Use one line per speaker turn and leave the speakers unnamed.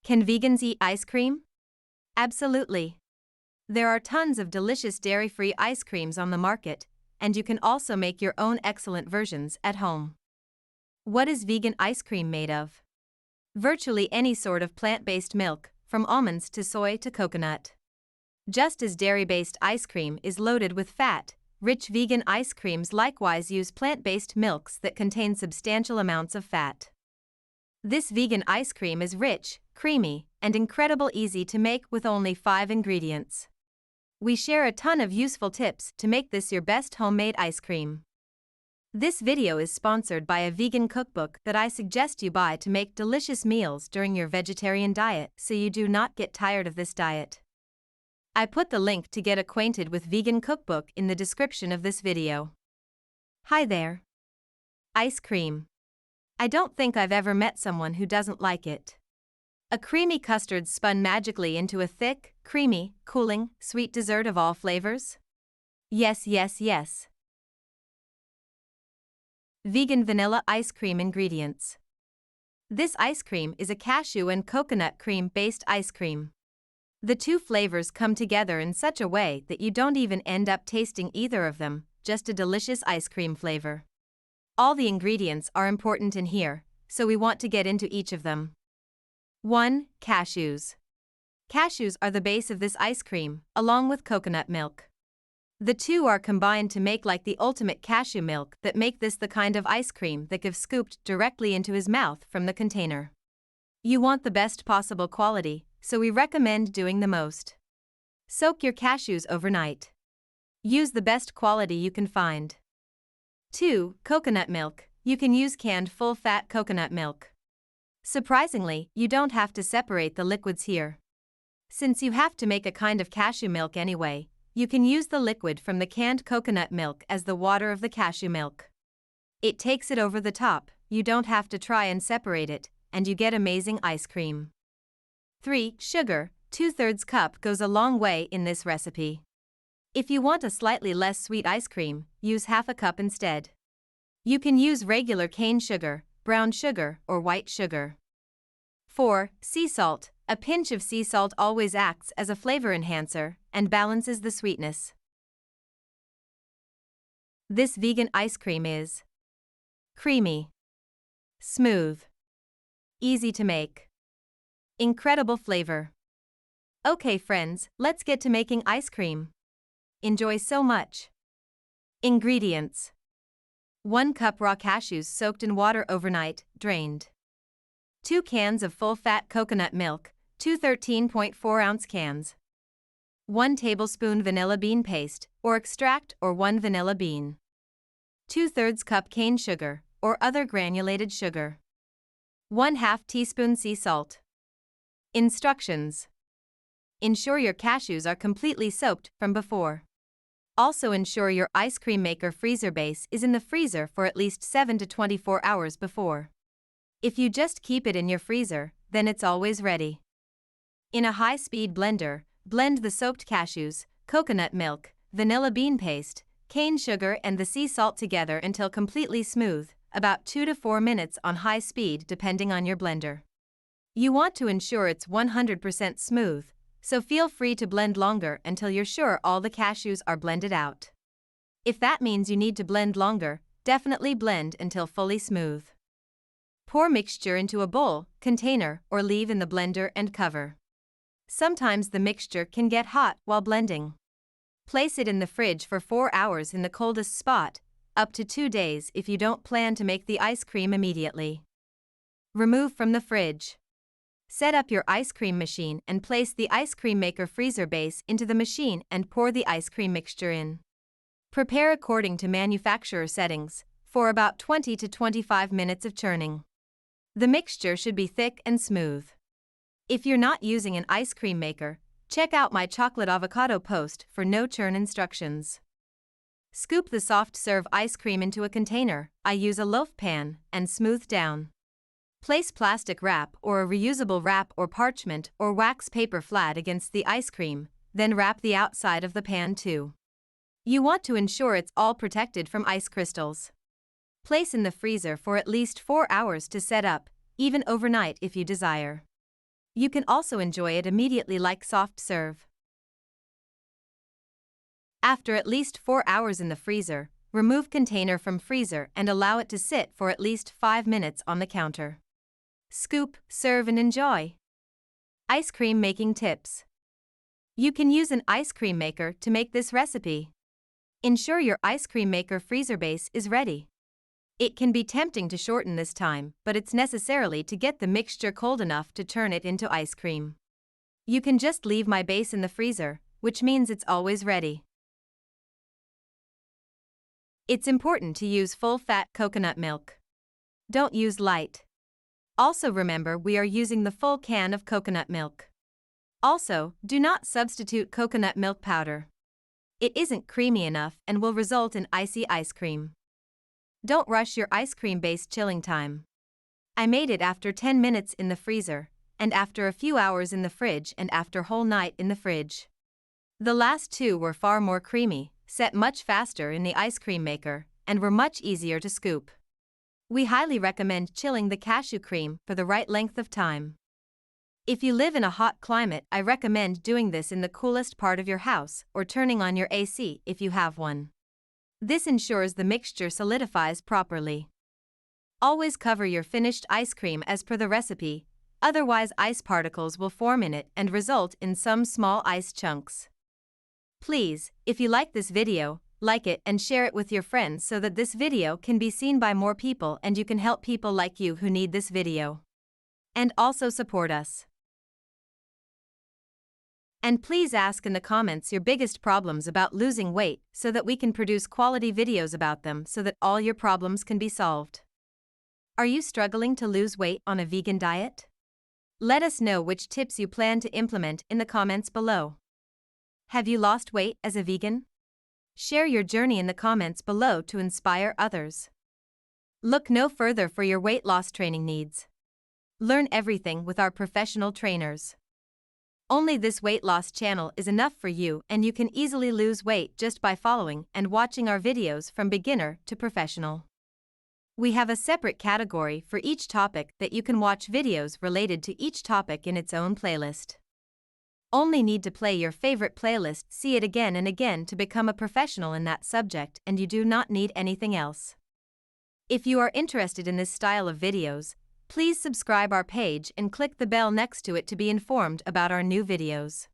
Can vegans eat ice cream? Absolutely. There are tons of delicious dairy-free ice creams on the market, and you can also make your own excellent versions at home. What is vegan ice cream made of? Virtually any sort of plant-based milk, from almonds to soy to coconut. Just as dairy-based ice cream is loaded with fat, rich vegan ice creams likewise use plant-based milks that contain substantial amounts of fat. This vegan ice cream is rich, creamy, and incredibly easy to make with only 5 ingredients. We share a ton of useful tips to make this your best homemade ice cream. This video is sponsored by a vegan cookbook that I suggest you buy to make delicious meals during your vegetarian diet so you do not get tired of this diet. I put the link to get acquainted with vegan cookbook in the description of this video. Hi there. Ice cream. I don't think I've ever met someone who doesn't like it. A creamy custard spun magically into a thick, creamy, cooling, sweet dessert of all flavors? Yes, yes, yes. Vegan vanilla ice cream ingredients. This ice cream is a cashew and coconut cream-based ice cream. The two flavors come together in such a way that you don't even end up tasting either of them, just a delicious ice cream flavor. All the ingredients are important in here, so we want to get into each of them. 1. Cashews. Cashews are the base of this ice cream, along with coconut milk. The two are combined to make like the ultimate cashew milk that make this the kind of ice cream that gives scooped directly into his mouth from the container. You want the best possible quality, so we recommend doing the most. Soak your cashews overnight. Use the best quality you can find. 2. Coconut milk. You can use canned full-fat coconut milk. Surprisingly, you don't have to separate the liquids here. Since you have to make a kind of cashew milk anyway, you can use the liquid from the canned coconut milk as the water of the cashew milk. It takes it over the top, you don't have to try and separate it, and you get amazing ice cream. 3. Sugar. 2/3 cup goes a long way in this recipe. If you want a slightly less sweet ice cream, use half a cup instead. You can use regular cane sugar, brown sugar, or white sugar. 4. Sea salt. A pinch of sea salt always acts as a flavor enhancer and balances the sweetness. This vegan ice cream is creamy, smooth, easy to make, incredible flavor. Okay friends, let's get to making ice cream. Enjoy so much. Ingredients. 1 cup raw cashews soaked in water overnight, drained. 2 cans of full-fat coconut milk, 2 13.4-ounce cans. 1 tablespoon vanilla bean paste, or extract or 1 vanilla bean. 2/3 cup cane sugar, or other granulated sugar. 1/2 teaspoon sea salt. Instructions. Ensure your cashews are completely soaked from before. Also ensure your ice cream maker freezer base is in the freezer for at least 7 to 24 hours before. If you just keep it in your freezer, then it's always ready. In a high-speed blender, blend the soaked cashews, coconut milk, vanilla bean paste, cane sugar and the sea salt together until completely smooth, about 2 to 4 minutes on high speed depending on your blender. You want to ensure it's 100% smooth, so feel free to blend longer until you're sure all the cashews are blended out. If that means you need to blend longer, definitely blend until fully smooth. Pour mixture into a bowl, container, or leave in the blender and cover. Sometimes the mixture can get hot while blending. Place it in the fridge for 4 hours in the coldest spot, up to 2 days if you don't plan to make the ice cream immediately. Remove from the fridge. Set up your ice cream machine and place the ice cream maker freezer base into the machine and pour the ice cream mixture in. Prepare according to manufacturer settings, for about 20 to 25 minutes of churning. The mixture should be thick and smooth. If you're not using an ice cream maker, check out my chocolate avocado post for no churn instructions. Scoop the soft serve ice cream into a container, I use a loaf pan, and smooth down. Place plastic wrap or a reusable wrap or parchment or wax paper flat against the ice cream, then wrap the outside of the pan too. You want to ensure it's all protected from ice crystals. Place in the freezer for at least 4 hours to set up, even overnight if you desire. You can also enjoy it immediately like soft serve. After at least 4 hours in the freezer, remove container from freezer and allow it to sit for at least 5 minutes on the counter. Scoop, serve and enjoy. Ice cream making tips. You can use an ice cream maker to make this recipe. Ensure your ice cream maker freezer base is ready. It can be tempting to shorten this time, but it's necessarily to get the mixture cold enough to turn it into ice cream. You can just leave my base in the freezer, which means it's always ready. It's important to use full-fat coconut milk. Don't use light. Also remember we are using the full can of coconut milk. Also, do not substitute coconut milk powder. It isn't creamy enough and will result in icy ice cream. Don't rush your ice cream base chilling time. I made it after 10 minutes in the freezer, and after a few hours in the fridge and after whole night in the fridge. The last two were far more creamy, set much faster in the ice cream maker, and were much easier to scoop. We highly recommend chilling the cashew cream for the right length of time. If you live in a hot climate, I recommend doing this in the coolest part of your house or turning on your AC if you have one. This ensures the mixture solidifies properly. Always cover your finished ice cream as per the recipe, otherwise ice particles will form in it and result in some small ice chunks. Please, if you like this video, like it and share it with your friends so that this video can be seen by more people and you can help people like you who need this video. And also support us. And please ask in the comments your biggest problems about losing weight so that we can produce quality videos about them so that all your problems can be solved. Are you struggling to lose weight on a vegan diet? Let us know which tips you plan to implement in the comments below. Have you lost weight as a vegan? Share your journey in the comments below to inspire others. Look no further for your weight loss training needs. Learn everything with our professional trainers. Only this weight loss channel is enough for you and you can easily lose weight just by following and watching our videos from beginner to professional. We have a separate category for each topic that you can watch videos related to each topic in its own playlist. Only need to play your favorite playlist, see it again and again to become a professional in that subject, and you do not need anything else. If you are interested in this style of videos, please subscribe our page and click the bell next to it to be informed about our new videos.